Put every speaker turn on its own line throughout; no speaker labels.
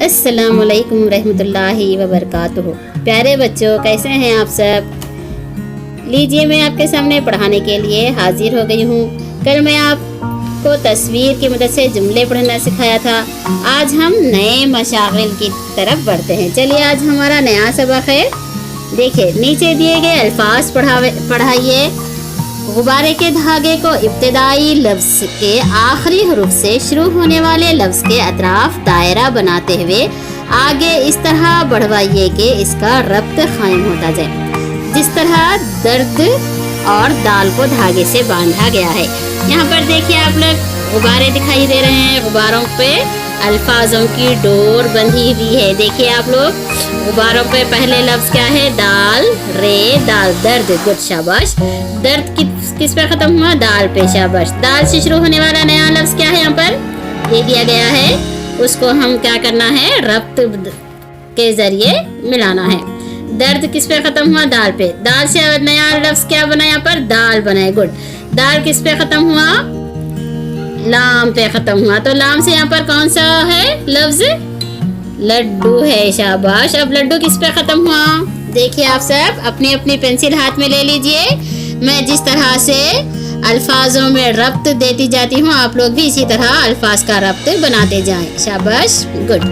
अस्सलामुअलैकुम रहमतुल्लाहि व बरकातुहू। प्यारे बच्चों, कैसे हैं आप सब? लीजिए, मैं आपके सामने पढ़ाने के लिए हाजिर हो गई हूँ। कल मैं आपको तस्वीर की मदद से जुमले पढ़ना सिखाया था। आज हम नए मशागिल की तरफ बढ़ते हैं। चलिए, आज हमारा नया सबक है। देखिए, नीचे दिए गए अल्फाज पढ़ाइए। गुब्बारे के धागे को इब्तिदाई लफ्ज़ के आखिरी हरूफ से शुरू होने वाले लफ्ज़ के अतराफ दायरा बनाते हुए आगे इस तरह बढ़वाइए कि इसका रब्त कायम होता जाए, जिस तरह दर्द और दाल को धागे से बांधा गया है। यहाँ पर देखिए, आप लोग गुब्बारे दिखाई दे रहे हैं। गुब्बारों पे अल्फाजों की डोर बंधी हुई है। देखिए आप लोग, गुब्बारों पे पहले लफ्ज़ क्या है? दाल, रे, दाल, दर्द, गुड, शाबाश। दर्द किस पे खत्म हुआ? दाल पे, शाबाश। दाल से शुरू होने वाला नया लफ्ज़ क्या है? यहाँ पर ये दिया गया है, उसको हम क्या करना है? रब्त के जरिए मिलाना है। दर्द किस पे खत्म हुआ? दाल पे। दाल से नया लफ्ज़ क्या बना? यहाँ पर दाल बनाए, गुड। दाल किस पे खत्म हुआ? लाम पे खत्म हुआ। तो लाम से यहाँ पर कौन सा है लफ्ज़? लड्डू है, शाबाश। अब लड्डू किस पे खत्म हुआ? देखिए, आप सब अपनी अपनी पेंसिल हाथ में ले लीजिए। मैं जिस तरह से अल्फाजों में रब्त देती जाती हूँ, आप लोग भी इसी तरह अल्फाज का रब्त बनाते जाएं, शाबाश, गुड।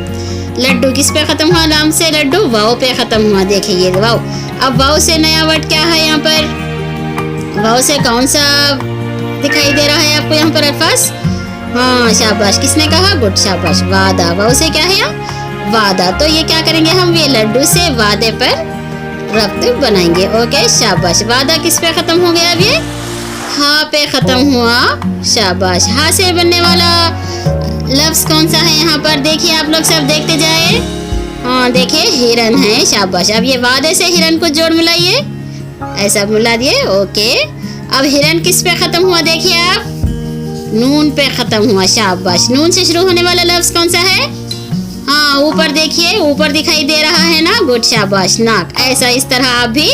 लड्डू किस पे खत्म हुआ? लाम से लड्डू वाव पे खत्म हुआ। देखिए ये वाव। अब वाव से नया वर्ड क्या है? यहाँ पर वाव से कौन सा दिखाई दे रहा है आपको यहाँ पर अल्फाज? हाँ, शाबाश। किसने कहा? गुड, शाबाश। वादा। वाव से क्या है? वादा। तो ये क्या करेंगे हम? ये लड्डू से वादे पर रब्त बनाएंगे। ओके, शाबाश। वादा किस पे खत्म हो गया? अब ये हा पे खत्म हुआ, शाबाश। हा से बनने वाला लफ्ज़ कौन सा है यहाँ पर? देखिए, आप लोग सब देखते जाए। हाँ, देखिए, हिरन है, शाबाश। अब ये वादे से हिरन को जोड़ मिलाइए, ऐसा मिला दिए। ओके, अब हिरन किस पे खत्म हुआ? देखिए आप, नून पे खत्म हुआ, शाबाश। नून से शुरू होने वाला लफ्ज़ कौन सा है? हाँ, ऊपर देखिए, ऊपर दिखाई दे रहा है ना, गुड, शाबाश। नाक। ऐसा इस तरह आप भी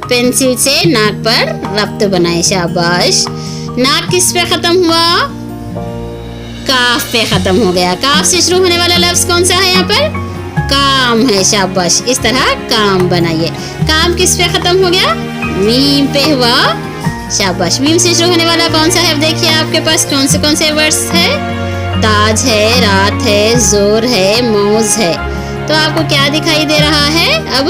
पेंसिल से नाक पर रब्त बनाए, शाबाश। नाक किस पे खत्म हुआ? काफ पे खत्म हो गया। काफ से शुरू होने वाला लफ्ज़ कौन सा है यहाँ पर? काम है, शाबाश। इस तरह काम बनाइए। काम किस पे खत्म हो गया? मीम पे हुआ, शाबाश। मीम से शुरू होने वाला कौन सा है? अब देखिए आपके पास कौन से वर्ड्स है? ताज है, रात है, जोर है, मौज है। तो आपको क्या दिखाई दे रहा है? अब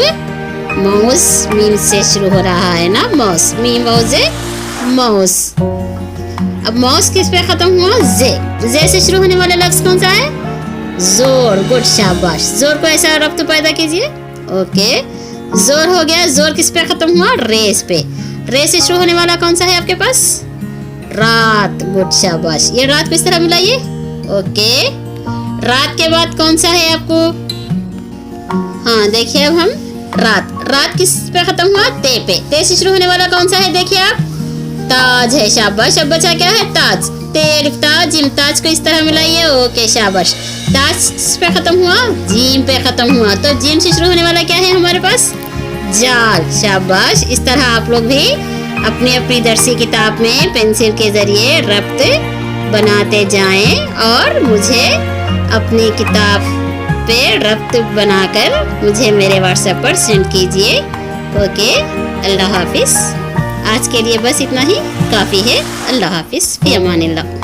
मौज मीम से शुरू हो रहा है ना, मौज। मीम मौजे, मौज। अब मौज किस पे खत्म हुआ? जे। जे से शुरू होने वाला लफ्ज़ कौन सा है? जोर, गुड, शाबाश। जोर को ऐसा रब्त पैदा कीजिए। ओके, जोर हो गया। जोर किस पे खत्म हुआ? रेस पे। रे से शुरू होने वाला कौन सा है आपके पास? रात, गुड, शाबाश। ये रात को इस तरह मिलाइए। ओके, रात के बाद कौन सा है आपको? हाँ, देखिए, अब हम रात किस पे खत्म हुआ? ते पे। ते से शुरू होने वाला कौन सा है? देखिए आप, ताज है, शाबाश। अब बचा क्या है? ताज। ते अलिफ ता जिम, ताज को इस तरह मिलाइए। ओके, शाबाश। ताज पे खत्म हुआ? जीम पे खत्म हुआ। तो जीम से शुरू होने वाला क्या है हमारे पास? जाल, शाबाश। इस तरह आप लोग भी अपनी अपनी दरसी किताब में पेंसिल के जरिए रब्त बनाते जाएं और मुझे अपनी किताब पे रब्त बनाकर मुझे मेरे व्हाट्सएप पर सेंड कीजिए। ओके, अल्लाह हाफिज़। आज के लिए बस इतना ही काफ़ी है। अल्लाह हाफिज़, फ़ी अमानिल्लाह।